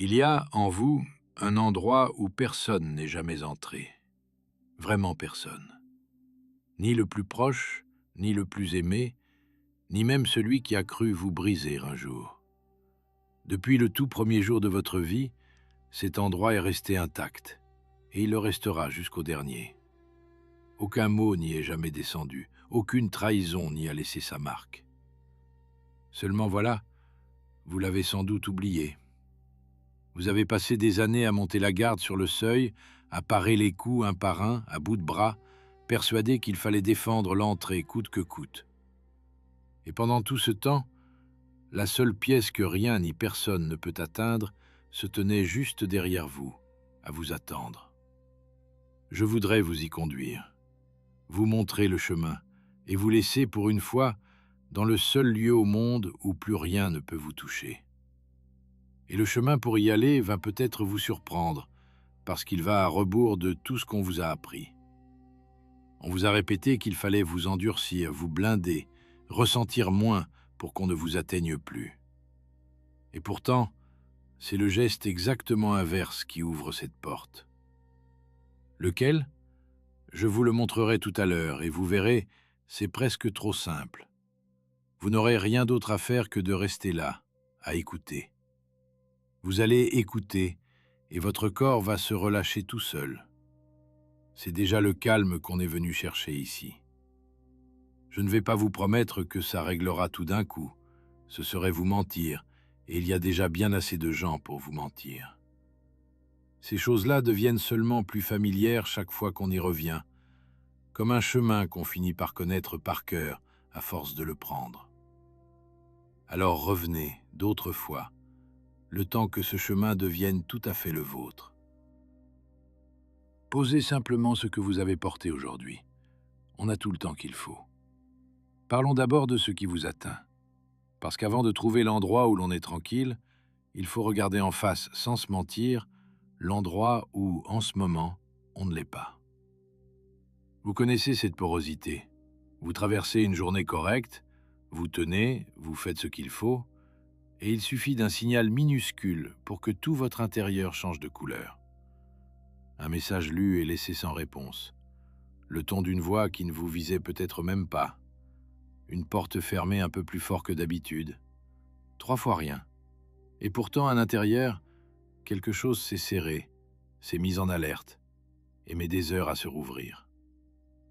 Il y a en vous un endroit où personne n'est jamais entré, vraiment personne. Ni le plus proche, ni le plus aimé, ni même celui qui a cru vous briser un jour. Depuis le tout premier jour de votre vie, cet endroit est resté intact, et il le restera jusqu'au dernier. Aucun mot n'y est jamais descendu, aucune trahison n'y a laissé sa marque. Seulement voilà, vous l'avez sans doute oublié. Vous avez passé des années à monter la garde sur le seuil, à parer les coups un par un, à bout de bras, persuadé qu'il fallait défendre l'entrée coûte que coûte. Et pendant tout ce temps, la seule pièce que rien ni personne ne peut atteindre se tenait juste derrière vous, à vous attendre. Je voudrais vous y conduire, vous montrer le chemin, et vous laisser pour une fois dans le seul lieu au monde où plus rien ne peut vous toucher. Et le chemin pour y aller va peut-être vous surprendre, parce qu'il va à rebours de tout ce qu'on vous a appris. On vous a répété qu'il fallait vous endurcir, vous blinder, ressentir moins pour qu'on ne vous atteigne plus. Et pourtant, c'est le geste exactement inverse qui ouvre cette porte. Lequel ? Je vous le montrerai tout à l'heure, et vous verrez, c'est presque trop simple. Vous n'aurez rien d'autre à faire que de rester là, à écouter. Vous allez écouter, et votre corps va se relâcher tout seul. C'est déjà le calme qu'on est venu chercher ici. Je ne vais pas vous promettre que ça réglera tout d'un coup. Ce serait vous mentir, et il y a déjà bien assez de gens pour vous mentir. Ces choses-là deviennent seulement plus familières chaque fois qu'on y revient, comme un chemin qu'on finit par connaître par cœur à force de le prendre. Alors revenez, d'autres fois, le temps que ce chemin devienne tout à fait le vôtre. Posez simplement ce que vous avez porté aujourd'hui. On a tout le temps qu'il faut. Parlons d'abord de ce qui vous atteint. Parce qu'avant de trouver l'endroit où l'on est tranquille, il faut regarder en face, sans se mentir, l'endroit où, en ce moment, on ne l'est pas. Vous connaissez cette porosité. Vous traversez une journée correcte, vous tenez, vous faites ce qu'il faut, et il suffit d'un signal minuscule pour que tout votre intérieur change de couleur. Un message lu et laissé sans réponse. Le ton d'une voix qui ne vous visait peut-être même pas. Une porte fermée un peu plus fort que d'habitude. 3 fois rien. Et pourtant, à l'intérieur, quelque chose s'est serré, s'est mis en alerte, et met des heures à se rouvrir.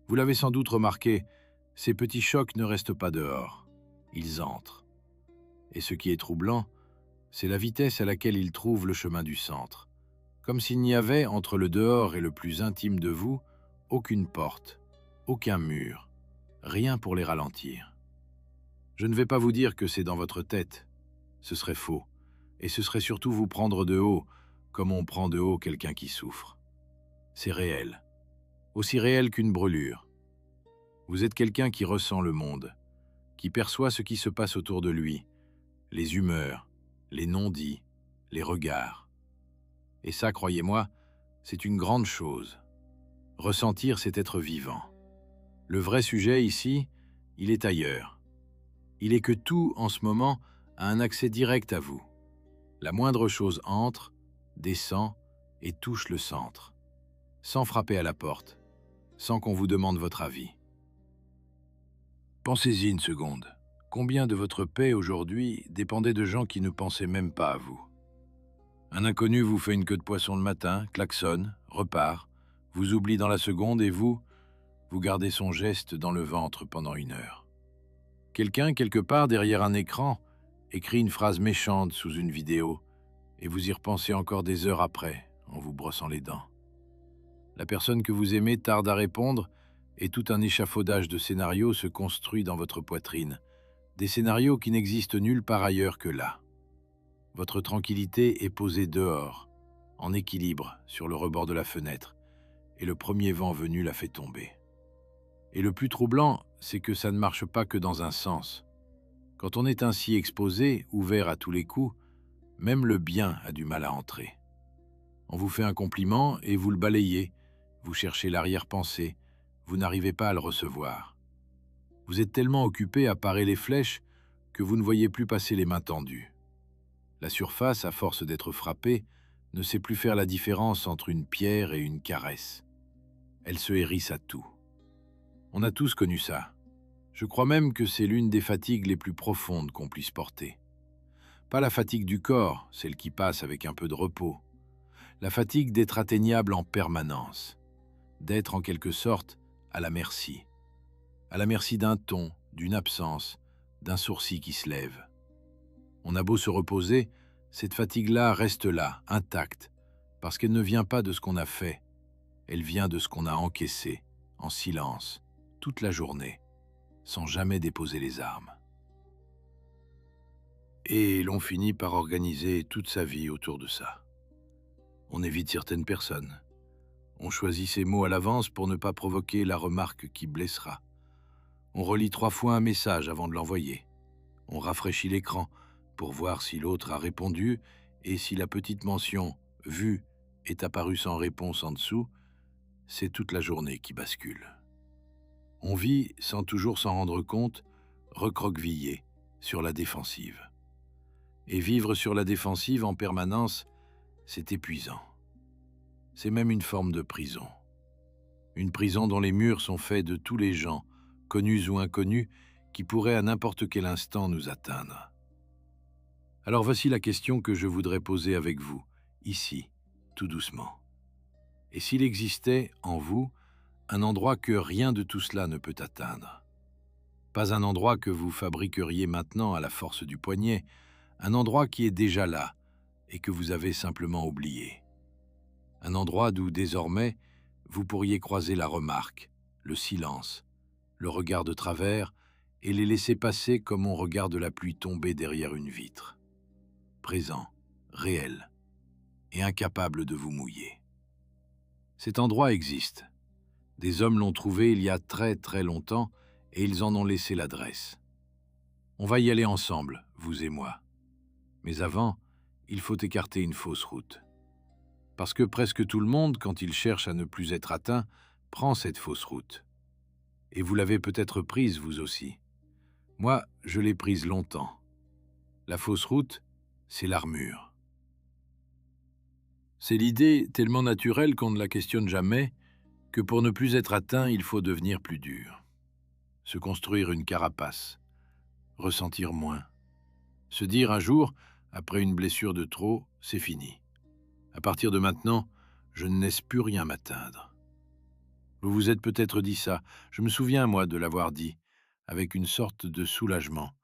Vous l'avez sans doute remarqué, ces petits chocs ne restent pas dehors. Ils entrent. Et ce qui est troublant, c'est la vitesse à laquelle ils trouvent le chemin du centre. Comme s'il n'y avait, entre le dehors et le plus intime de vous, aucune porte, aucun mur, rien pour les ralentir. Je ne vais pas vous dire que c'est dans votre tête. Ce serait faux. Et ce serait surtout vous prendre de haut, comme on prend de haut quelqu'un qui souffre. C'est réel. Aussi réel qu'une brûlure. Vous êtes quelqu'un qui ressent le monde, qui perçoit ce qui se passe autour de lui, les humeurs, les non-dits, les regards. Et ça, croyez-moi, c'est une grande chose. Ressentir, c'est être vivant. Le vrai sujet ici, il est ailleurs. Il est que tout, en ce moment, a un accès direct à vous. La moindre chose entre, descend et touche le centre, sans frapper à la porte, sans qu'on vous demande votre avis. Pensez-y une seconde. Combien de votre paix aujourd'hui dépendait de gens qui ne pensaient même pas à vous? Un inconnu vous fait une queue de poisson le matin, klaxonne, repart, vous oublie dans la seconde et vous gardez son geste dans le ventre pendant 1 heure. Quelqu'un, quelque part derrière un écran, écrit une phrase méchante sous une vidéo et vous y repensez encore des heures après, en vous brossant les dents. La personne que vous aimez tarde à répondre et tout un échafaudage de scénarios se construit dans votre poitrine, des scénarios qui n'existent nulle part ailleurs que là. Votre tranquillité est posée dehors, en équilibre sur le rebord de la fenêtre, et le premier vent venu la fait tomber. Et le plus troublant, c'est que ça ne marche pas que dans un sens. Quand on est ainsi exposé, ouvert à tous les coups, même le bien a du mal à entrer. On vous fait un compliment et vous le balayez, vous cherchez l'arrière-pensée, vous n'arrivez pas à le recevoir. Vous êtes tellement occupé à parer les flèches que vous ne voyez plus passer les mains tendues. La surface, à force d'être frappée, ne sait plus faire la différence entre une pierre et une caresse. Elle se hérisse à tout. On a tous connu ça. Je crois même que c'est l'une des fatigues les plus profondes qu'on puisse porter. Pas la fatigue du corps, celle qui passe avec un peu de repos. La fatigue d'être atteignable en permanence, d'être en quelque sorte à la merci. À la merci d'un ton, d'une absence, d'un sourcil qui se lève. On a beau se reposer, cette fatigue-là reste là, intacte, parce qu'elle ne vient pas de ce qu'on a fait, elle vient de ce qu'on a encaissé, en silence, toute la journée, sans jamais déposer les armes. Et l'on finit par organiser toute sa vie autour de ça. On évite certaines personnes. On choisit ses mots à l'avance pour ne pas provoquer la remarque qui blessera. On relit 3 fois un message avant de l'envoyer. On rafraîchit l'écran pour voir si l'autre a répondu et si la petite mention « Vu » est apparue sans réponse en dessous, c'est toute la journée qui bascule. On vit, sans toujours s'en rendre compte, recroquevillé, sur la défensive. Et vivre sur la défensive en permanence, c'est épuisant. C'est même une forme de prison. Une prison dont les murs sont faits de tous les gens, connus ou inconnus, qui pourraient à n'importe quel instant nous atteindre. Alors voici la question que je voudrais poser avec vous, ici, tout doucement. Et s'il existait, en vous, un endroit que rien de tout cela ne peut atteindre? Pas un endroit que vous fabriqueriez maintenant à la force du poignet, un endroit qui est déjà là et que vous avez simplement oublié. Un endroit d'où, désormais, vous pourriez croiser la remarque, le silence, le regard de travers et les laisser passer comme on regarde la pluie tomber derrière une vitre. Présent, réel et incapable de vous mouiller. Cet endroit existe. Des hommes l'ont trouvé il y a très très longtemps et ils en ont laissé l'adresse. On va y aller ensemble, vous et moi. Mais avant, il faut écarter une fausse route. Parce que presque tout le monde, quand il cherche à ne plus être atteint, prend cette fausse route. Et vous l'avez peut-être prise, vous aussi. Moi, je l'ai prise longtemps. La fausse route, c'est l'armure. C'est l'idée tellement naturelle qu'on ne la questionne jamais, que pour ne plus être atteint, il faut devenir plus dur. Se construire une carapace, ressentir moins. Se dire un jour, après une blessure de trop, c'est fini. À partir de maintenant, je ne laisse plus rien m'atteindre. Vous vous êtes peut-être dit ça, je me souviens, moi, de l'avoir dit, avec une sorte de soulagement,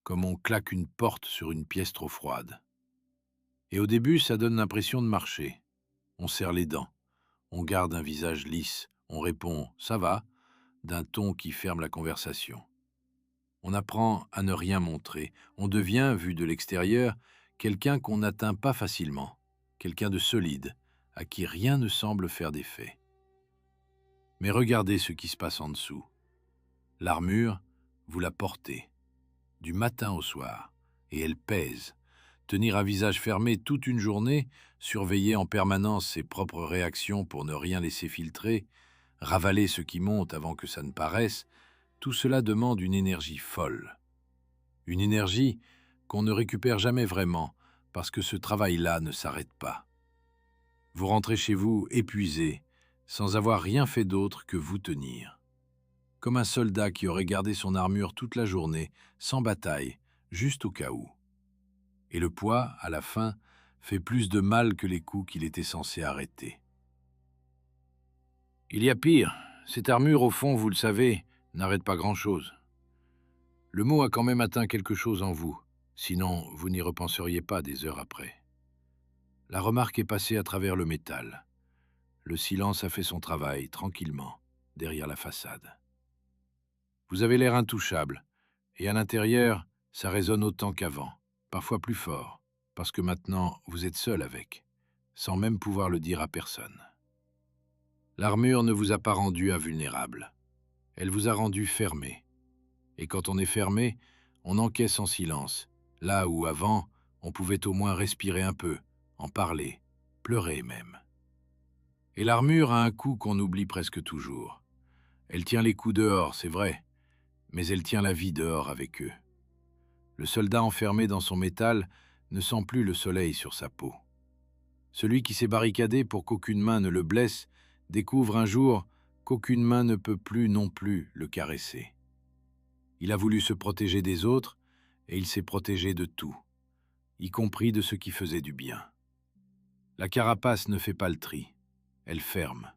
comme on claque une porte sur une pièce trop froide. Et au début, ça donne l'impression de marcher. On serre les dents, on garde un visage lisse, on répond « ça va » d'un ton qui ferme la conversation. On apprend à ne rien montrer, on devient, vu de l'extérieur, quelqu'un qu'on n'atteint pas facilement, quelqu'un de solide, à qui rien ne semble faire d'effet. Mais regardez ce qui se passe en dessous. L'armure, vous la portez, du matin au soir, et elle pèse. Tenir un visage fermé toute une journée, surveiller en permanence ses propres réactions pour ne rien laisser filtrer, ravaler ce qui monte avant que ça ne paraisse, tout cela demande une énergie folle. Une énergie qu'on ne récupère jamais vraiment, parce que ce travail-là ne s'arrête pas. Vous rentrez chez vous épuisé, sans avoir rien fait d'autre que vous tenir. Comme un soldat qui aurait gardé son armure toute la journée, sans bataille, juste au cas où. Et le poids, à la fin, fait plus de mal que les coups qu'il était censé arrêter. Il y a pire. Cette armure, au fond, vous le savez, n'arrête pas grand-chose. Le mot a quand même atteint quelque chose en vous, sinon vous n'y repenseriez pas des heures après. La remarque est passée à travers le métal. Le silence a fait son travail, tranquillement, derrière la façade. Vous avez l'air intouchable, et à l'intérieur, ça résonne autant qu'avant, parfois plus fort, parce que maintenant, vous êtes seul avec, sans même pouvoir le dire à personne. L'armure ne vous a pas rendu invulnérable. Elle vous a rendu fermé. Et quand on est fermé, on encaisse en silence, là où, avant, on pouvait au moins respirer un peu, en parler, pleurer même. Et l'armure a un coup qu'on oublie presque toujours. Elle tient les coups dehors, c'est vrai, mais elle tient la vie dehors avec eux. Le soldat enfermé dans son métal ne sent plus le soleil sur sa peau. Celui qui s'est barricadé pour qu'aucune main ne le blesse découvre un jour qu'aucune main ne peut plus non plus le caresser. Il a voulu se protéger des autres et il s'est protégé de tout, y compris de ce qui faisait du bien. La carapace ne fait pas le tri, elle ferme.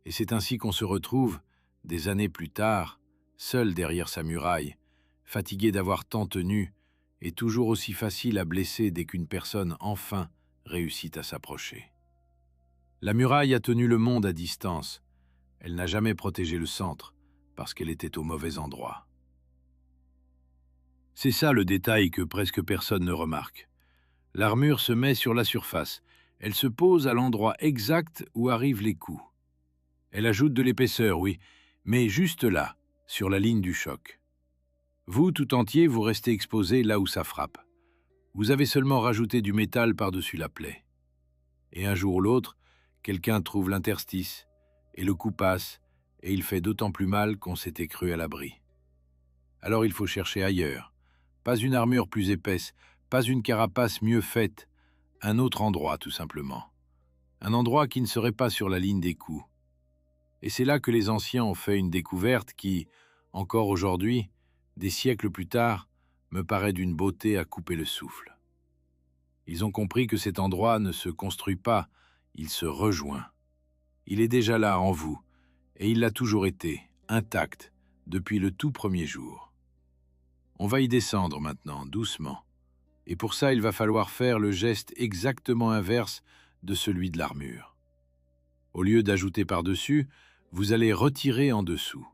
Et c'est ainsi qu'on se retrouve, des années plus tard, seul derrière sa muraille, fatigué d'avoir tant tenu, et toujours aussi facile à blesser dès qu'une personne enfin réussit à s'approcher. La muraille a tenu le monde à distance. Elle n'a jamais protégé le centre, parce qu'elle était au mauvais endroit. C'est ça le détail que presque personne ne remarque. L'armure se met sur la surface. Elle se pose à l'endroit exact où arrivent les coups. Elle ajoute de l'épaisseur, oui, mais juste là, sur la ligne du choc. Vous, tout entier, vous restez exposé là où ça frappe. Vous avez seulement rajouté du métal par-dessus la plaie. Et un jour ou l'autre, quelqu'un trouve l'interstice, et le coup passe, et il fait d'autant plus mal qu'on s'était cru à l'abri. Alors il faut chercher ailleurs. Pas une armure plus épaisse, pas une carapace mieux faite, un autre endroit tout simplement. Un endroit qui ne serait pas sur la ligne des coups. Et c'est là que les anciens ont fait une découverte qui, encore aujourd'hui, des siècles plus tard, me paraît d'une beauté à couper le souffle. Ils ont compris que cet endroit ne se construit pas, il se rejoint. Il est déjà là en vous, et il l'a toujours été, intact, depuis le tout premier jour. On va y descendre maintenant, doucement. Et pour ça, il va falloir faire le geste exactement inverse de celui de l'armure. Au lieu d'ajouter par-dessus, vous allez retirer en dessous.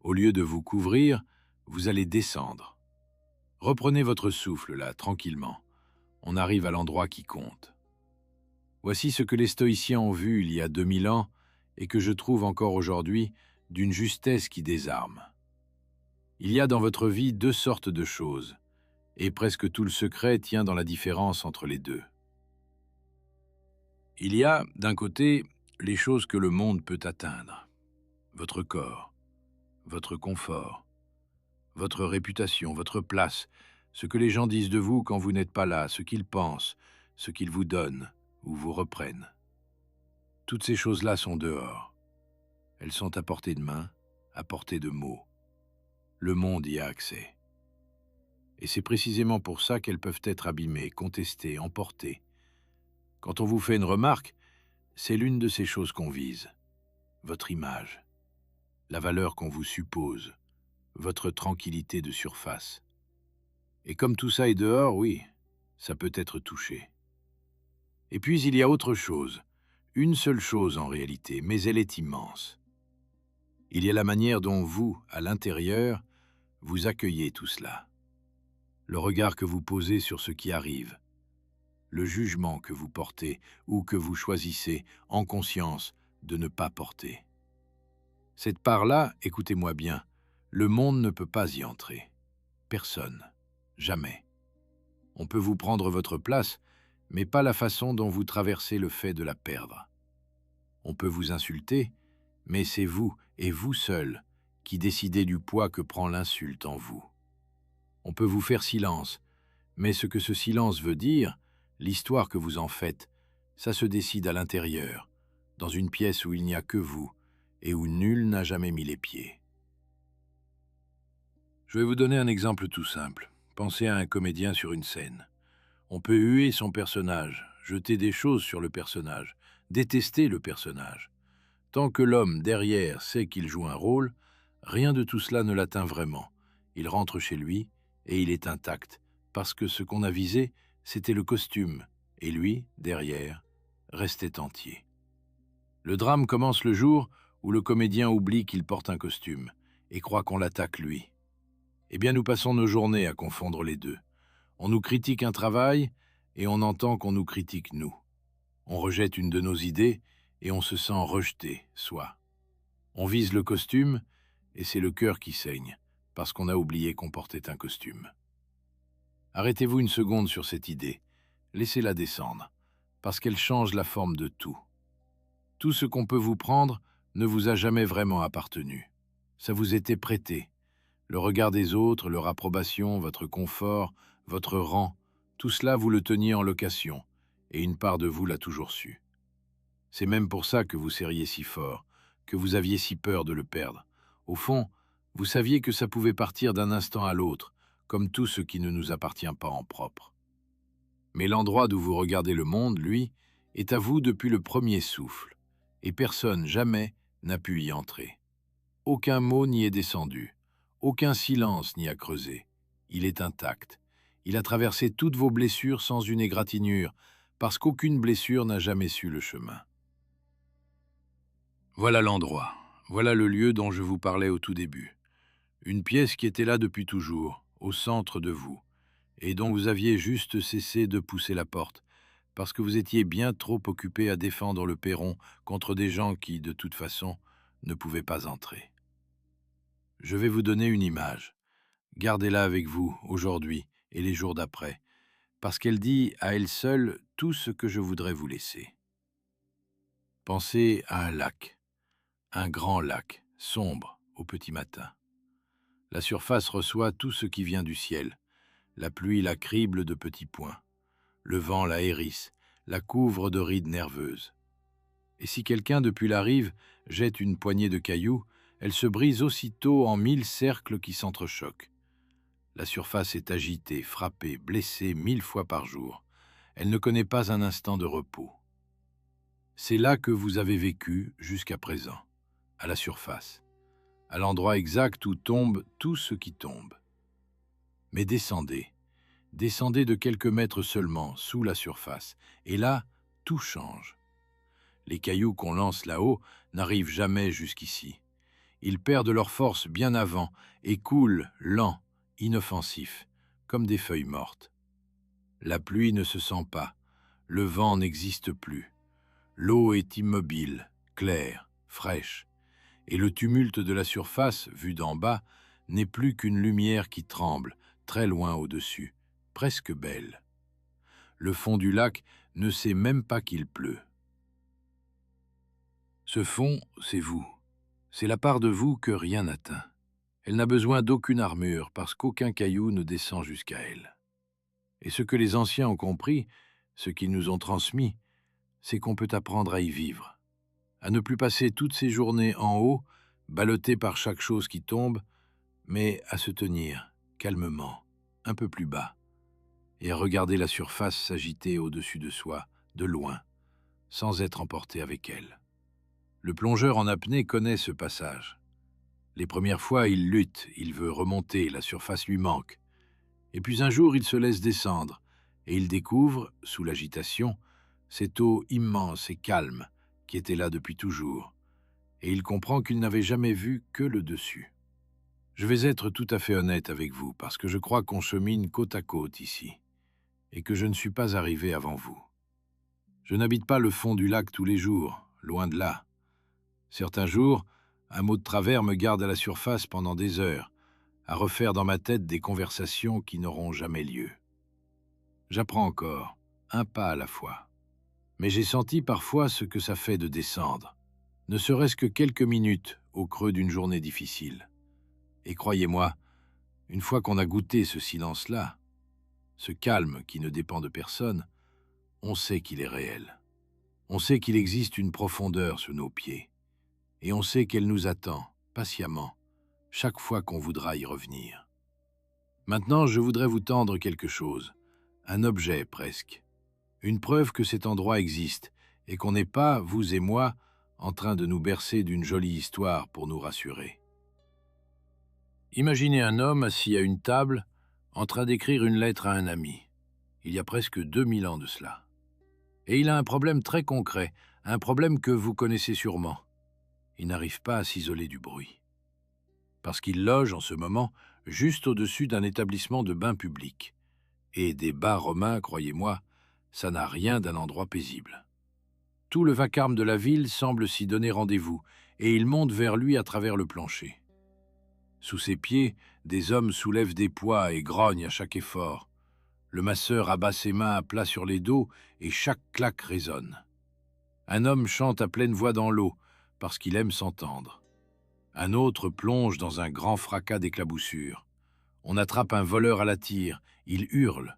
Au lieu de vous couvrir, vous allez descendre. Reprenez votre souffle là, tranquillement. On arrive à l'endroit qui compte. Voici ce que les stoïciens ont vu il y a 2000 ans et que je trouve encore aujourd'hui d'une justesse qui désarme. Il y a dans votre vie deux sortes de choses, et presque tout le secret tient dans la différence entre les deux. Il y a, d'un côté, les choses que le monde peut atteindre. Votre corps, votre confort, votre réputation, votre place, ce que les gens disent de vous quand vous n'êtes pas là, ce qu'ils pensent, ce qu'ils vous donnent ou vous reprennent. Toutes ces choses-là sont dehors. Elles sont à portée de main, à portée de mots. Le monde y a accès. Et c'est précisément pour ça qu'elles peuvent être abîmées, contestées, emportées. Quand on vous fait une remarque, c'est l'une de ces choses qu'on vise. Votre image, la valeur qu'on vous suppose, votre tranquillité de surface. Et comme tout ça est dehors, oui, ça peut être touché. Et puis il y a autre chose, une seule chose en réalité, mais elle est immense. Il y a la manière dont vous, à l'intérieur, vous accueillez tout cela. Le regard que vous posez sur ce qui arrive, le jugement que vous portez ou que vous choisissez, en conscience, de ne pas porter. Cette part-là, écoutez-moi bien, le monde ne peut pas y entrer. Personne. Jamais. On peut vous prendre votre place, mais pas la façon dont vous traversez le fait de la perdre. On peut vous insulter, mais c'est vous, et vous seul, qui décidez du poids que prend l'insulte en vous. On peut vous faire silence, mais ce que ce silence veut dire, l'histoire que vous en faites, ça se décide à l'intérieur, dans une pièce où il n'y a que vous, et où nul n'a jamais mis les pieds. Je vais vous donner un exemple tout simple. Pensez à un comédien sur une scène. On peut huer son personnage, jeter des choses sur le personnage, détester le personnage. Tant que l'homme derrière sait qu'il joue un rôle, rien de tout cela ne l'atteint vraiment. Il rentre chez lui et il est intact, parce que ce qu'on a visé, c'était le costume, et lui, derrière, restait entier. Le drame commence le jour où le comédien oublie qu'il porte un costume et croit qu'on l'attaque lui. Eh bien, nous passons nos journées à confondre les deux. On nous critique un travail et on entend qu'on nous critique nous. On rejette une de nos idées et on se sent rejeté, soit. On vise le costume et c'est le cœur qui saigne, parce qu'on a oublié qu'on portait un costume. Arrêtez-vous une seconde sur cette idée. Laissez-la descendre, parce qu'elle change la forme de tout. Tout ce qu'on peut vous prendre ne vous a jamais vraiment appartenu. Ça vous était prêté. Le regard des autres, leur approbation, votre confort, votre rang, Tout cela, vous le teniez en location, et une part de vous l'a toujours su. C'est même pour ça que vous serriez si fort, que vous aviez si peur de le perdre. Au fond, vous saviez que ça pouvait partir d'un instant à l'autre, comme tout ce qui ne nous appartient pas en propre. Mais l'endroit d'où vous regardez le monde, lui, est à vous depuis le premier souffle, et personne, jamais, n'a pu y entrer. Aucun mot n'y est descendu, aucun silence n'y a creusé. Il est intact. Il a traversé toutes vos blessures sans une égratignure, parce qu'aucune blessure n'a jamais su le chemin. Voilà l'endroit, voilà le lieu dont je vous parlais au tout début. Une pièce qui était là depuis toujours, au centre de vous, et dont vous aviez juste cessé de pousser la porte, parce que vous étiez bien trop occupé à défendre le perron contre des gens qui, de toute façon, ne pouvaient pas entrer. Je vais vous donner une image. Gardez-la avec vous, aujourd'hui et les jours d'après, parce qu'elle dit à elle seule tout ce que je voudrais vous laisser. Pensez à un lac, un grand lac, sombre, au petit matin. La surface reçoit tout ce qui vient du ciel. La pluie la crible de petits points. Le vent la hérisse, la couvre de rides nerveuses. Et si quelqu'un depuis la rive jette une poignée de cailloux, elle se brise aussitôt en 1000 cercles qui s'entrechoquent. La surface est agitée, frappée, blessée 1000 fois par jour. Elle ne connaît pas un instant de repos. C'est là que vous avez vécu jusqu'à présent, à la surface, à l'endroit exact où tombe tout ce qui tombe. Mais descendez, descendez de quelques mètres seulement, sous la surface, et là, tout change. Les cailloux qu'on lance là-haut n'arrivent jamais jusqu'ici. Ils perdent leur force bien avant et coulent, lents, inoffensifs, comme des feuilles mortes. La pluie ne se sent pas, le vent n'existe plus. L'eau est immobile, claire, fraîche, et le tumulte de la surface, vu d'en bas, n'est plus qu'une lumière qui tremble, très loin au-dessus, presque belle. Le fond du lac ne sait même pas qu'il pleut. Ce fond, c'est vous. C'est la part de vous que rien n'atteint. Elle n'a besoin d'aucune armure parce qu'aucun caillou ne descend jusqu'à elle. Et ce que les anciens ont compris, ce qu'ils nous ont transmis, c'est qu'on peut apprendre à y vivre, à ne plus passer toutes ces journées en haut, ballotté par chaque chose qui tombe, mais à se tenir calmement, un peu plus bas, et à regarder la surface s'agiter au-dessus de soi, de loin, sans être emporté avec elle. Le plongeur en apnée connaît ce passage. Les premières fois, il lutte, il veut remonter, la surface lui manque. Et puis un jour, il se laisse descendre, et il découvre, sous l'agitation, cette eau immense et calme qui était là depuis toujours, et il comprend qu'il n'avait jamais vu que le dessus. Je vais être tout à fait honnête avec vous, parce que je crois qu'on chemine côte à côte ici, et que je ne suis pas arrivé avant vous. Je n'habite pas le fond du lac tous les jours, loin de là. Certains jours, un mot de travers me garde à la surface pendant des heures, à refaire dans ma tête des conversations qui n'auront jamais lieu. J'apprends encore, un pas à la fois. Mais j'ai senti parfois ce que ça fait de descendre, ne serait-ce que quelques minutes au creux d'une journée difficile. Et croyez-moi, une fois qu'on a goûté ce silence-là, ce calme qui ne dépend de personne, on sait qu'il est réel. On sait qu'il existe une profondeur sous nos pieds. Et on sait qu'elle nous attend, patiemment, chaque fois qu'on voudra y revenir. Maintenant, je voudrais vous tendre quelque chose, un objet presque, une preuve que cet endroit existe et qu'on n'est pas, vous et moi, en train de nous bercer d'une jolie histoire pour nous rassurer. Imaginez un homme assis à une table, en train d'écrire une lettre à un ami. Il y a presque 2000 ans de cela. Et il a un problème très concret, un problème que vous connaissez sûrement. Il n'arrive pas à s'isoler du bruit. Parce qu'il loge en ce moment juste au-dessus d'un établissement de bains publics. Et des bars romains, croyez-moi, ça n'a rien d'un endroit paisible. Tout le vacarme de la ville semble s'y donner rendez-vous, et il monte vers lui à travers le plancher. Sous ses pieds, des hommes soulèvent des poids et grognent à chaque effort. Le masseur abat ses mains à plat sur les dos et chaque claque résonne. Un homme chante à pleine voix dans l'eau parce qu'il aime s'entendre. Un autre plonge dans un grand fracas d'éclaboussures. On attrape un voleur à la tire, il hurle.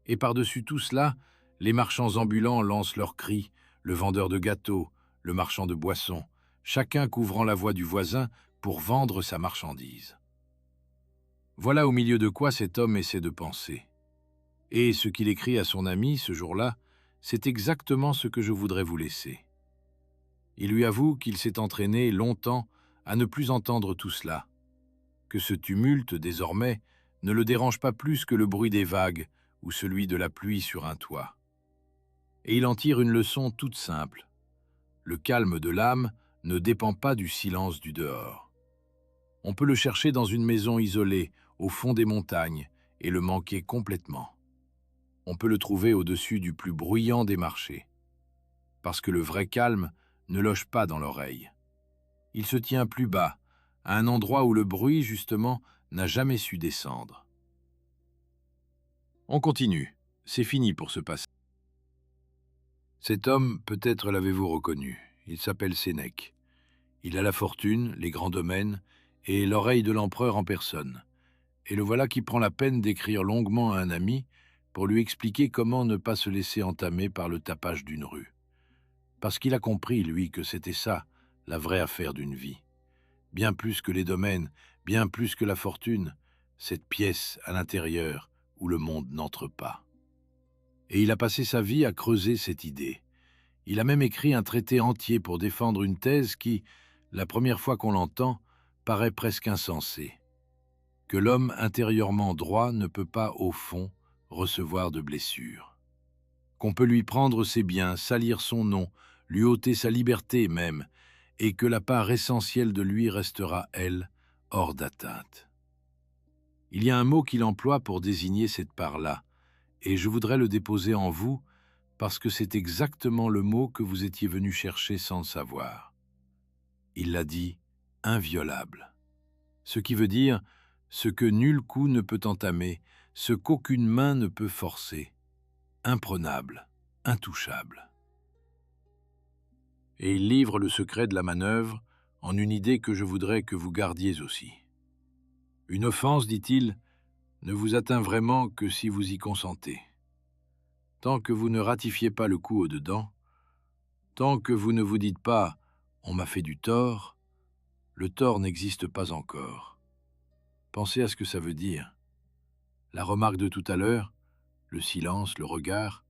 Et par-dessus tout cela, les marchands ambulants lancent leurs cris, le vendeur de gâteaux, le marchand de boissons, chacun couvrant la voix du voisin pour vendre sa marchandise. Voilà au milieu de quoi cet homme essaie de penser. Et ce qu'il écrit à son ami ce jour-là, c'est exactement ce que je voudrais vous laisser. Il lui avoue qu'il s'est entraîné longtemps à ne plus entendre tout cela, que ce tumulte, désormais, ne le dérange pas plus que le bruit des vagues ou celui de la pluie sur un toit. Et il en tire une leçon toute simple. Le calme de l'âme ne dépend pas du silence du dehors. On peut le chercher dans une maison isolée, au fond des montagnes, et le manquer complètement. On peut le trouver au-dessus du plus bruyant des marchés. Parce que le vrai calme ne loge pas dans l'oreille. Il se tient plus bas, à un endroit où le bruit, justement, n'a jamais su descendre. On continue. C'est fini pour ce passage. Cet homme, peut-être l'avez-vous reconnu. Il s'appelle Sénèque. Il a la fortune, les grands domaines et l'oreille de l'empereur en personne. Et le voilà qui prend la peine d'écrire longuement à un ami pour lui expliquer comment ne pas se laisser entamer par le tapage d'une rue. Parce qu'il a compris, lui, que c'était ça, la vraie affaire d'une vie. Bien plus que les domaines, bien plus que la fortune, cette pièce à l'intérieur où le monde n'entre pas. Et il a passé sa vie à creuser cette idée. Il a même écrit un traité entier pour défendre une thèse qui, la première fois qu'on l'entend, paraît presque insensée. Que l'homme intérieurement droit ne peut pas, au fond, recevoir de blessures. Qu'on peut lui prendre ses biens, salir son nom, lui ôter sa liberté même, et que la part essentielle de lui restera, elle, hors d'atteinte. Il y a un mot qu'il emploie pour désigner cette part-là, et je voudrais le déposer en vous, parce que c'est exactement le mot que vous étiez venu chercher sans le savoir. Il l'a dit « inviolable », ce qui veut dire ce que nul coup ne peut entamer, ce qu'aucune main ne peut forcer, imprenable, intouchable. Et il livre le secret de la manœuvre en une idée que je voudrais que vous gardiez aussi. Une offense, dit-il, ne vous atteint vraiment que si vous y consentez. Tant que vous ne ratifiez pas le coup au-dedans, tant que vous ne vous dites pas « on m'a fait du tort », le tort n'existe pas encore. Pensez à ce que ça veut dire. La remarque de tout à l'heure, le silence, le regard,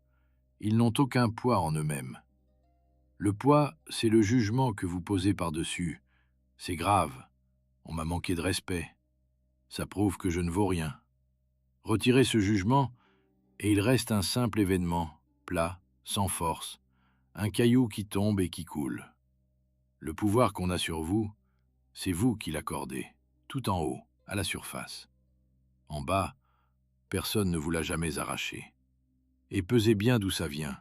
ils n'ont aucun poids en eux-mêmes. Le poids, c'est le jugement que vous posez par-dessus. C'est grave, on m'a manqué de respect. Ça prouve que je ne vaux rien. Retirez ce jugement, et il reste un simple événement, plat, sans force, un caillou qui tombe et qui coule. Le pouvoir qu'on a sur vous, c'est vous qui l'accordez, tout en haut, à la surface. En bas, personne ne vous l'a jamais arraché. Et pesez bien d'où ça vient.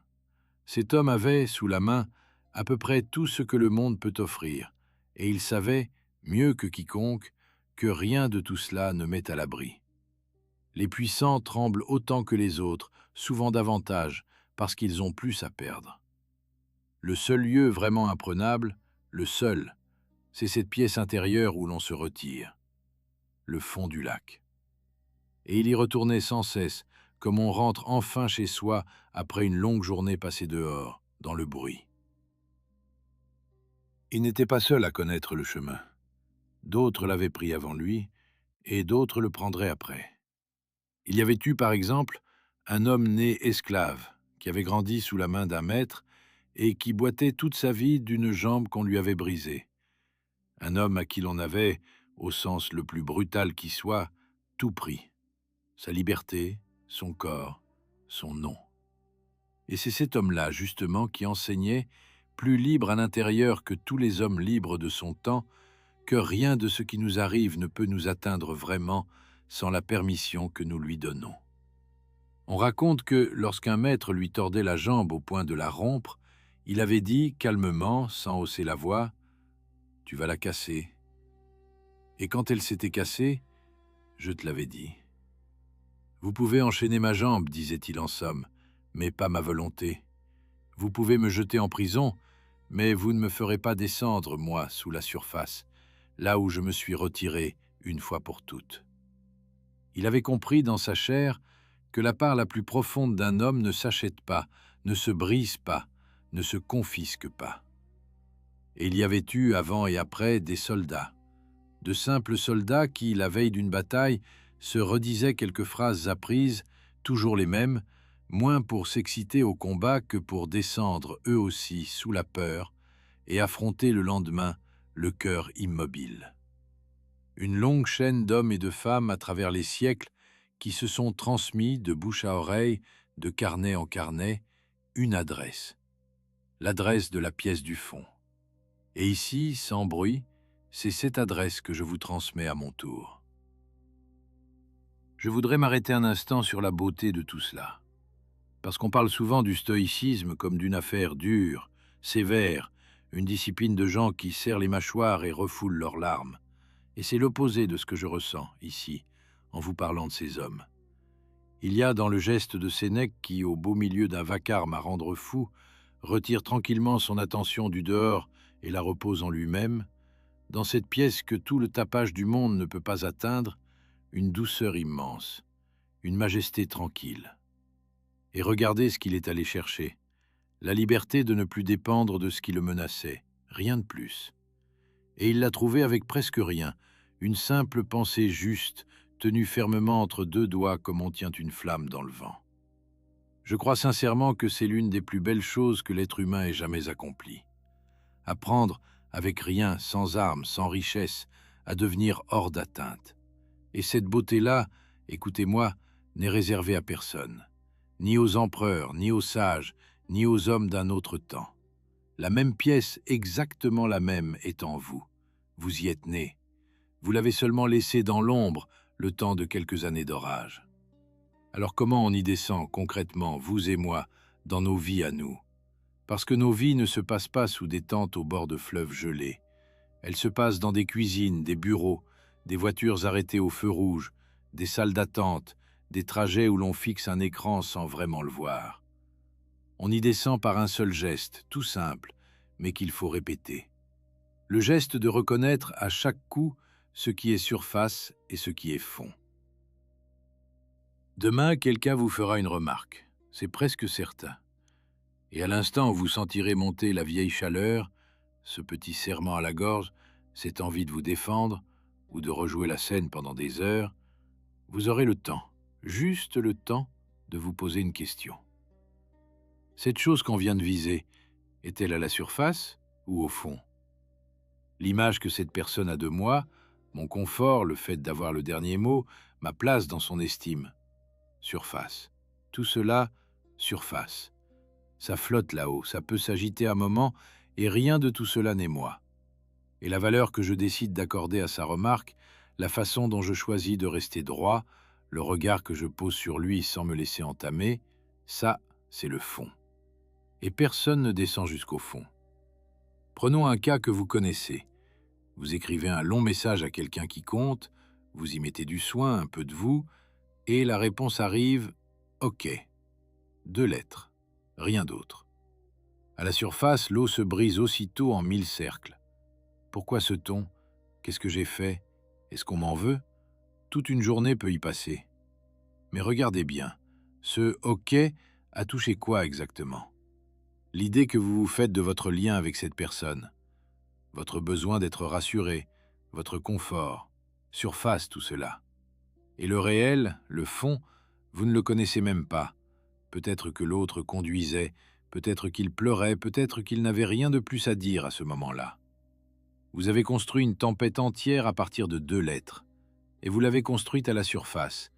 Cet homme avait, sous la main, à peu près tout ce que le monde peut offrir, et il savait, mieux que quiconque, que rien de tout cela ne met à l'abri. Les puissants tremblent autant que les autres, souvent davantage, parce qu'ils ont plus à perdre. Le seul lieu vraiment imprenable, le seul, c'est cette pièce intérieure où l'on se retire, le fond du lac. Et il y retournait sans cesse, comme on rentre enfin chez soi après une longue journée passée dehors, dans le bruit. Il n'était pas seul à connaître le chemin. D'autres l'avaient pris avant lui, et d'autres le prendraient après. Il y avait eu, par exemple, un homme né esclave, qui avait grandi sous la main d'un maître et qui boitait toute sa vie d'une jambe qu'on lui avait brisée. Un homme à qui l'on avait, au sens le plus brutal qui soit, tout pris. Sa liberté, son corps, son nom. Et c'est cet homme-là, justement, qui enseignait, plus libre à l'intérieur que tous les hommes libres de son temps, que rien de ce qui nous arrive ne peut nous atteindre vraiment sans la permission que nous lui donnons. On raconte que, lorsqu'un maître lui tordait la jambe au point de la rompre, il avait dit, calmement, sans hausser la voix, « Tu vas la casser. » Et quand elle s'était cassée, je te l'avais dit. « Vous pouvez enchaîner ma jambe, disait-il en somme, mais pas ma volonté. Vous pouvez me jeter en prison, mais vous ne me ferez pas descendre, moi, sous la surface, là où je me suis retiré une fois pour toutes. » Il avait compris dans sa chair que la part la plus profonde d'un homme ne s'achète pas, ne se brise pas, ne se confisque pas. Et il y avait eu, avant et après, des soldats. De simples soldats qui, la veille d'une bataille, se redisaient quelques phrases apprises, toujours les mêmes, moins pour s'exciter au combat que pour descendre eux aussi sous la peur et affronter le lendemain le cœur immobile. Une longue chaîne d'hommes et de femmes à travers les siècles qui se sont transmis de bouche à oreille, de carnet en carnet, une adresse, l'adresse de la pièce du fond. Et ici, sans bruit, c'est cette adresse que je vous transmets à mon tour. Je voudrais m'arrêter un instant sur la beauté de tout cela, parce qu'on parle souvent du stoïcisme comme d'une affaire dure, sévère, une discipline de gens qui serrent les mâchoires et refoulent leurs larmes. Et c'est l'opposé de ce que je ressens, ici, en vous parlant de ces hommes. Il y a dans le geste de Sénèque qui, au beau milieu d'un vacarme à rendre fou, retire tranquillement son attention du dehors et la repose en lui-même, dans cette pièce que tout le tapage du monde ne peut pas atteindre, une douceur immense, une majesté tranquille. Et regardez ce qu'il est allé chercher, la liberté de ne plus dépendre de ce qui le menaçait, rien de plus. Et il l'a trouvé avec presque rien, une simple pensée juste, tenue fermement entre deux doigts comme on tient une flamme dans le vent. Je crois sincèrement que c'est l'une des plus belles choses que l'être humain ait jamais accomplies. Apprendre, avec rien, sans armes, sans richesse, à devenir hors d'atteinte. Et cette beauté-là, écoutez-moi, n'est réservée à personne, ni aux empereurs, ni aux sages, ni aux hommes d'un autre temps. La même pièce, exactement la même, est en vous. Vous y êtes né. Vous l'avez seulement laissée dans l'ombre le temps de quelques années d'orage. Alors comment on y descend concrètement, vous et moi, dans nos vies à nous? Parce que nos vies ne se passent pas sous des tentes au bord de fleuves gelés. Elles se passent dans des cuisines, des bureaux, des voitures arrêtées au feu rouge, des salles d'attente, des trajets où l'on fixe un écran sans vraiment le voir. On y descend par un seul geste, tout simple, mais qu'il faut répéter. Le geste de reconnaître à chaque coup ce qui est surface et ce qui est fond. Demain, quelqu'un vous fera une remarque, c'est presque certain. Et à l'instant où vous sentirez monter la vieille chaleur, ce petit serrement à la gorge, cette envie de vous défendre ou de rejouer la scène pendant des heures, vous aurez le temps, juste le temps, de vous poser une question. Cette chose qu'on vient de viser, est-elle à la surface ou au fond? L'image que cette personne a de moi, mon confort, le fait d'avoir le dernier mot, ma place dans son estime. Surface. Tout cela, surface. Ça flotte là-haut, ça peut s'agiter un moment, et rien de tout cela n'est moi. Et la valeur que je décide d'accorder à sa remarque, la façon dont je choisis de rester droit, le regard que je pose sur lui sans me laisser entamer, ça, c'est le fond. Et personne ne descend jusqu'au fond. Prenons un cas que vous connaissez. Vous écrivez un long message à quelqu'un qui compte, vous y mettez du soin, un peu de vous, et la réponse arrive « OK ». 2 lettres, rien d'autre. À la surface, l'eau se brise aussitôt en 1000 cercles. Pourquoi ce ton? Qu'est-ce que j'ai fait? Est-ce qu'on m'en veut? Toute une journée peut y passer. Mais regardez bien, ce « OK » a touché quoi exactement? L'idée que vous vous faites de votre lien avec cette personne, votre besoin d'être rassuré, votre confort, surface tout cela. Et le réel, le fond, vous ne le connaissez même pas. Peut-être que l'autre conduisait, peut-être qu'il pleurait, peut-être qu'il n'avait rien de plus à dire à ce moment-là. Vous avez construit une tempête entière à partir de 2 lettres, et vous l'avez construite à la surface,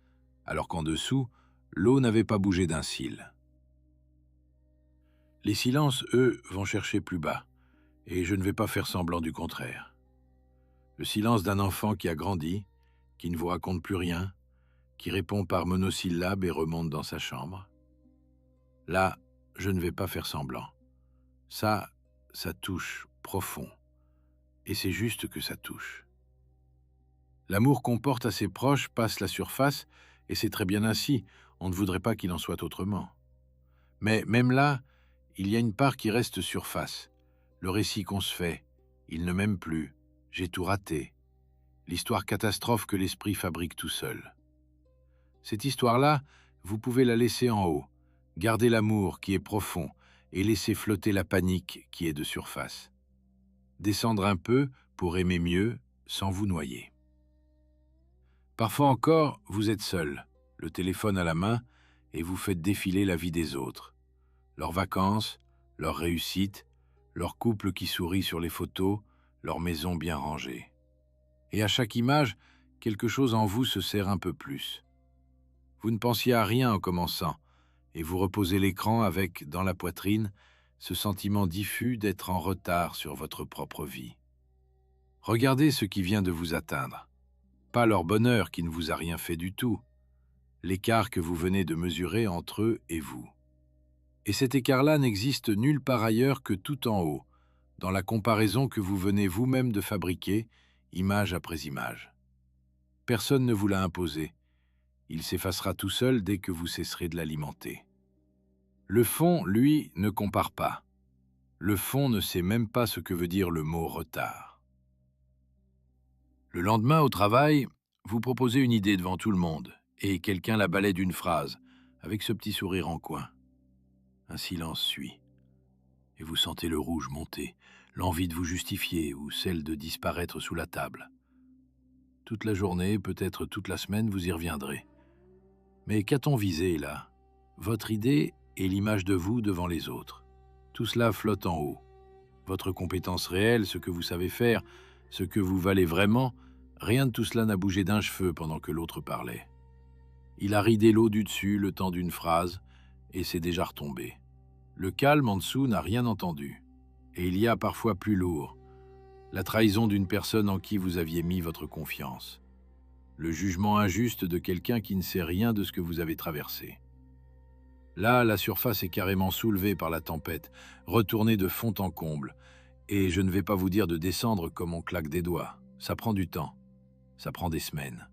alors qu'en dessous, l'eau n'avait pas bougé d'un cil. Les silences, eux, vont chercher plus bas, et je ne vais pas faire semblant du contraire. Le silence d'un enfant qui a grandi, qui ne vous raconte plus rien, qui répond par monosyllabes et remonte dans sa chambre. Là, je ne vais pas faire semblant. Ça touche profond. Et c'est juste que ça touche. L'amour qu'on porte à ses proches passe la surface, et c'est très bien ainsi, on ne voudrait pas qu'il en soit autrement. Mais même là, il y a une part qui reste surface. Le récit qu'on se fait, il ne m'aime plus, j'ai tout raté. L'histoire catastrophe que l'esprit fabrique tout seul. Cette histoire-là, vous pouvez la laisser en haut, garder l'amour qui est profond et laisser flotter la panique qui est de surface. Descendre un peu pour aimer mieux sans vous noyer. Parfois encore, vous êtes seul, le téléphone à la main, et vous faites défiler la vie des autres. Leurs vacances, leurs réussites, leur couple qui sourit sur les photos, leur maison bien rangée. Et à chaque image, quelque chose en vous se serre un peu plus. Vous ne pensiez à rien en commençant, et vous reposez l'écran avec, dans la poitrine, ce sentiment diffus d'être en retard sur votre propre vie. Regardez ce qui vient de vous atteindre. Pas leur bonheur qui ne vous a rien fait du tout, l'écart que vous venez de mesurer entre eux et vous. Et cet écart-là n'existe nulle part ailleurs que tout en haut, dans la comparaison que vous venez vous-même de fabriquer, image après image. Personne ne vous l'a imposé. Il s'effacera tout seul dès que vous cesserez de l'alimenter. Le fond, lui, ne compare pas. Le fond ne sait même pas ce que veut dire le mot retard. Le lendemain, au travail, vous proposez une idée devant tout le monde, et quelqu'un la balaie d'une phrase, avec ce petit sourire en coin. Un silence suit, et vous sentez le rouge monter, l'envie de vous justifier ou celle de disparaître sous la table. Toute la journée, peut-être toute la semaine, vous y reviendrez. Mais qu'a-t-on visé, là? Votre idée et l'image de vous devant les autres. Tout cela flotte en haut. Votre compétence réelle, ce que vous savez faire, ce que vous valez vraiment, rien de tout cela n'a bougé d'un cheveu pendant que l'autre parlait. Il a ridé l'eau du dessus le temps d'une phrase, et c'est déjà retombé. Le calme en dessous n'a rien entendu. Et il y a parfois plus lourd, la trahison d'une personne en qui vous aviez mis votre confiance. Le jugement injuste de quelqu'un qui ne sait rien de ce que vous avez traversé. Là, la surface est carrément soulevée par la tempête, retournée de fond en comble. Et je ne vais pas vous dire de descendre comme on claque des doigts. Ça prend du temps. Ça prend des semaines.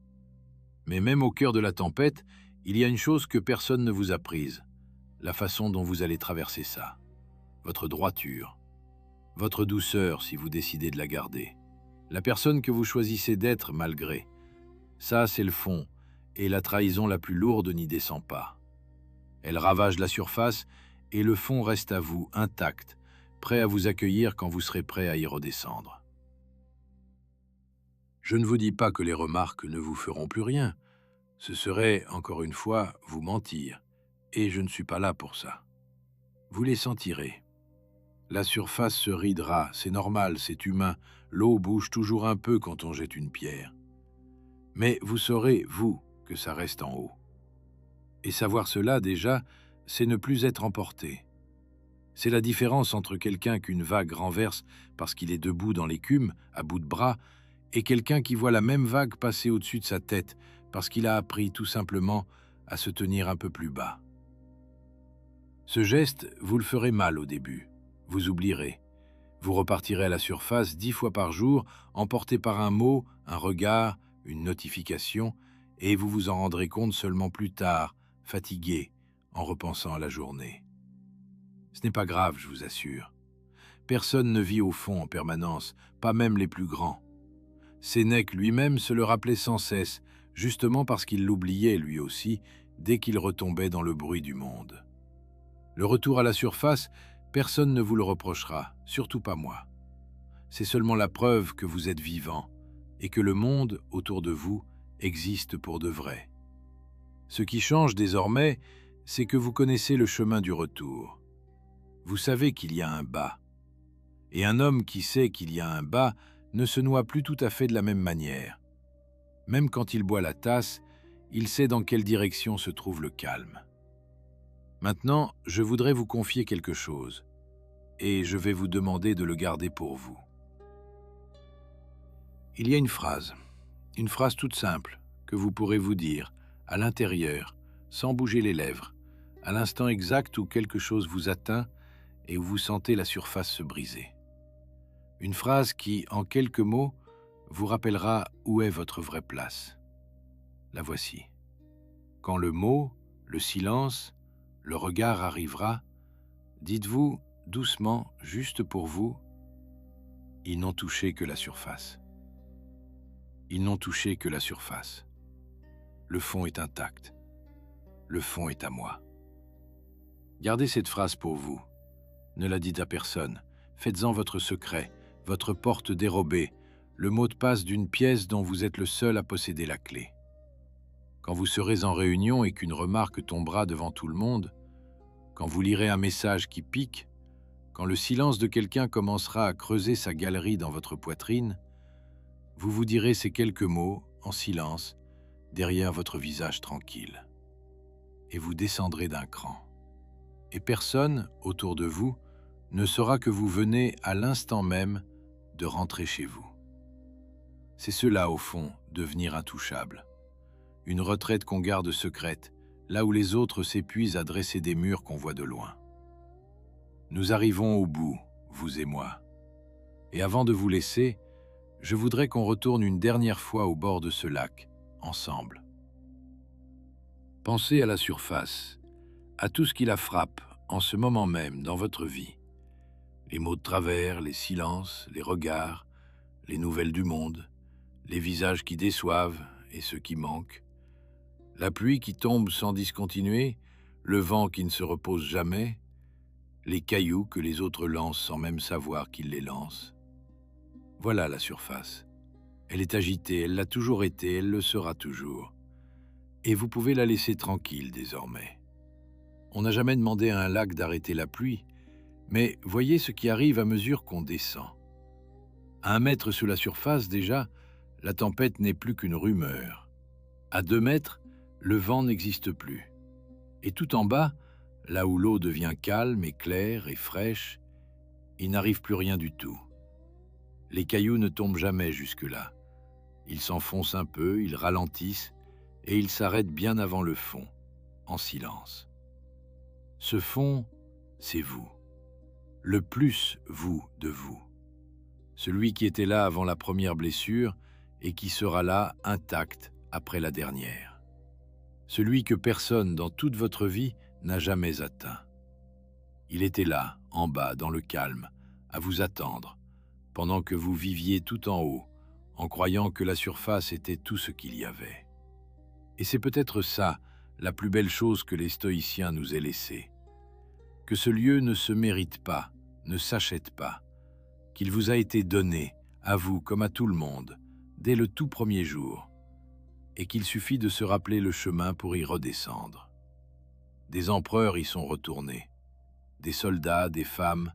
Mais même au cœur de la tempête, il y a une chose que personne ne vous a prise. La façon dont vous allez traverser ça. Votre droiture. Votre douceur si vous décidez de la garder. La personne que vous choisissez d'être malgré. Ça, c'est le fond, et la trahison la plus lourde n'y descend pas. Elle ravage la surface, et le fond reste à vous, intact, prêt à vous accueillir quand vous serez prêt à y redescendre. Je ne vous dis pas que les remarques ne vous feront plus rien. Ce serait, encore une fois, vous mentir, et je ne suis pas là pour ça. Vous les sentirez. La surface se ridera, c'est normal, c'est humain, l'eau bouge toujours un peu quand on jette une pierre. Mais vous saurez, vous, que ça reste en haut. Et savoir cela, déjà, c'est ne plus être emporté. C'est la différence entre quelqu'un qu'une vague renverse parce qu'il est debout dans l'écume, à bout de bras, et quelqu'un qui voit la même vague passer au-dessus de sa tête parce qu'il a appris tout simplement à se tenir un peu plus bas. Ce geste, vous le ferez mal au début. Vous oublierez. Vous repartirez à la surface 10 fois par jour, emporté par un mot, un regard, une notification, et vous vous en rendrez compte seulement plus tard, fatigué, en repensant à la journée. Ce n'est pas grave, je vous assure. Personne ne vit au fond en permanence, pas même les plus grands. Sénèque lui-même se le rappelait sans cesse, justement parce qu'il l'oubliait lui aussi, dès qu'il retombait dans le bruit du monde. Le retour à la surface, personne ne vous le reprochera, surtout pas moi. C'est seulement la preuve que vous êtes vivant et que le monde autour de vous existe pour de vrai. Ce qui change désormais, c'est que vous connaissez le chemin du retour. Vous savez qu'il y a un bas. Et un homme qui sait qu'il y a un bas ne se noie plus tout à fait de la même manière. Même quand il boit la tasse, il sait dans quelle direction se trouve le calme. Maintenant, je voudrais vous confier quelque chose, et je vais vous demander de le garder pour vous. Il y a une phrase toute simple, que vous pourrez vous dire, à l'intérieur, sans bouger les lèvres, à l'instant exact où quelque chose vous atteint et où vous sentez la surface se briser. Une phrase qui, en quelques mots, vous rappellera où est votre vraie place. La voici. Quand le mot, le silence, le regard arrivera, dites-vous doucement, juste pour vous, ils n'ont touché que la surface. Ils n'ont touché que la surface. Le fond est intact. le fond est à moi. Gardez cette phrase pour vous. Ne la dites à personne. Faites-en votre secret, votre porte dérobée, le mot de passe d'une pièce dont vous êtes le seul à posséder la clé. Quand vous serez en réunion et qu'une remarque tombera devant tout le monde, quand vous lirez un message qui pique, quand le silence de quelqu'un commencera à creuser sa galerie dans votre poitrine, vous vous direz ces quelques mots, en silence, derrière votre visage tranquille. Et vous descendrez d'un cran. Et personne, autour de vous, ne saura que vous venez à l'instant même de rentrer chez vous. C'est cela, au fond, devenir intouchable. Une retraite qu'on garde secrète, là où les autres s'épuisent à dresser des murs qu'on voit de loin. Nous arrivons au bout, vous et moi. Et avant de vous laisser, je voudrais qu'on retourne une dernière fois au bord de ce lac, ensemble. Pensez à la surface, à tout ce qui la frappe en ce moment même dans votre vie. Les mots de travers, les silences, les regards, les nouvelles du monde, les visages qui déçoivent et ceux qui manquent, la pluie qui tombe sans discontinuer, le vent qui ne se repose jamais, les cailloux que les autres lancent sans même savoir qu'ils les lancent. Voilà la surface. Elle est agitée, elle l'a toujours été, elle le sera toujours. Et vous pouvez la laisser tranquille désormais. On n'a jamais demandé à un lac d'arrêter la pluie, mais voyez ce qui arrive à mesure qu'on descend. À 1 mètre sous la surface, déjà, la tempête n'est plus qu'une rumeur. À 2 mètres, le vent n'existe plus. Et tout en bas, là où l'eau devient calme et claire et fraîche, il n'arrive plus rien du tout. Les cailloux ne tombent jamais jusque-là. Ils s'enfoncent un peu, ils ralentissent, et ils s'arrêtent bien avant le fond, en silence. Ce fond, c'est vous. Le plus vous de vous. Celui qui était là avant la première blessure et qui sera là intact après la dernière. Celui que personne dans toute votre vie n'a jamais atteint. Il était là, en bas, dans le calme, à vous attendre, pendant que vous viviez tout en haut, en croyant que la surface était tout ce qu'il y avait. Et c'est peut-être ça, la plus belle chose que les stoïciens nous aient laissée. Que ce lieu ne se mérite pas, ne s'achète pas, qu'il vous a été donné, à vous comme à tout le monde, dès le tout premier jour, et qu'il suffit de se rappeler le chemin pour y redescendre. Des empereurs y sont retournés, des soldats, des femmes,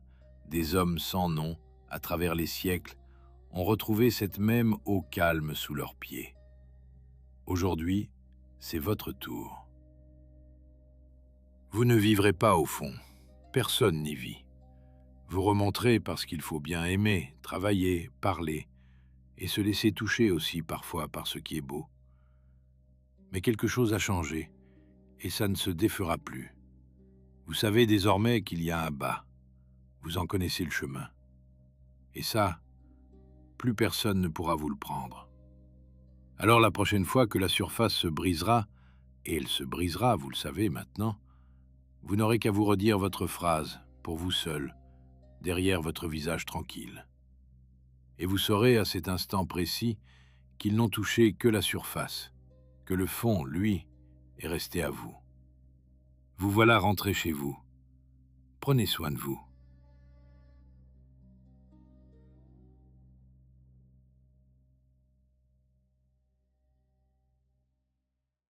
des hommes sans nom, à travers les siècles, ont retrouvé cette même eau calme sous leurs pieds. Aujourd'hui, c'est votre tour. Vous ne vivrez pas au fond, personne n'y vit. Vous remonterez parce qu'il faut bien aimer, travailler, parler, et se laisser toucher aussi parfois par ce qui est beau. Mais quelque chose a changé, et ça ne se défera plus. Vous savez désormais qu'il y a un bas. Vous en connaissez le chemin. Et ça, plus personne ne pourra vous le prendre. Alors la prochaine fois que la surface se brisera, et elle se brisera, vous le savez maintenant, vous n'aurez qu'à vous redire votre phrase, pour vous seul, derrière votre visage tranquille. Et vous saurez à cet instant précis qu'ils n'ont touché que la surface, que le fond, lui, est resté à vous. Vous voilà rentré chez vous. Prenez soin de vous.